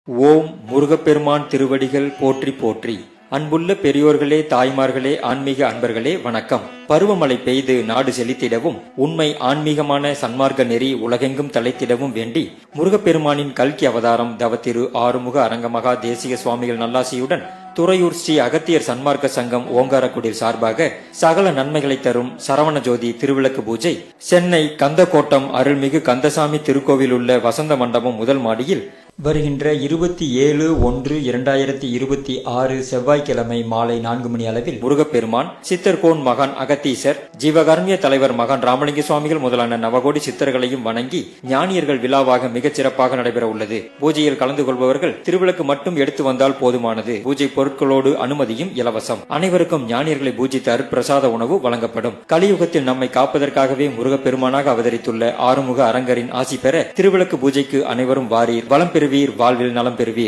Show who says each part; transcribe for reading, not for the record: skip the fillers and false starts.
Speaker 1: ஓம் முருகப்பெருமான் திருவடிகள் போற்றி போற்றி. அன்புள்ள பெரியோர்களே, தாய்மார்களே, ஆன்மீக அன்பர்களே, வணக்கம். பருவமழை பெய்து நாடு செழித்திடவும் உண்மை ஆன்மீகமான சன்மார்க்க நெறி உலகெங்கும் தலைத்திடவும் வேண்டி முருகப்பெருமானின் கல்கி அவதாரம் தவத்திரு ஆறுமுக அரங்கமகா தேசிக சுவாமிகள் நல்லாசியுடன் துறையூர் ஸ்ரீ அகத்தியர் சன்மார்க்க சங்கம் ஓங்காரக்குடில் சார்பாக சகல நன்மைகளை தரும் சரவண ஜோதி திருவிளக்கு பூஜை சென்னை கந்தக்கோட்டம் அருள்மிகு கந்தசாமி திருக்கோவில் உள்ள வசந்த மண்டபம் முதல் மாடியில் வருகின்ற 27/1/2026 செவ்வாய்க்கிழமை மாலை 4 மணி அளவில் முருகப்பெருமான், சித்தர்கோன் மகான் அகத்தீசர், ஜீவகாருண்ய தலைவர் மகான் ராமலிங்க சுவாமிகள் முதலான நவகோடி சித்தர்களையும் வணங்கி ஞானியர்கள் விழாவாக மிகச் சிறப்பாக நடைபெற உள்ளது. பூஜையில் கலந்து கொள்பவர்கள் திருவிளக்கு மட்டும் எடுத்து வந்தால் போதுமானது. பூஜை பொருட்களோடு அனுமதியும் இலவசம். அனைவருக்கும் ஞானியர்களை பூஜித்த அருட்பிரசாத உணவு வழங்கப்படும். கலியுகத்தில் நம்மை காப்பதற்காகவே முருகப்பெருமானாக அவதரித்துள்ள ஆறுமுக அரங்கரின் ஆசி பெற திருவிளக்கு பூஜைக்கு அனைவரும் வாரீர். வளம் பெறுவீர், வாழ்வில் நலம் பெறுவீர்.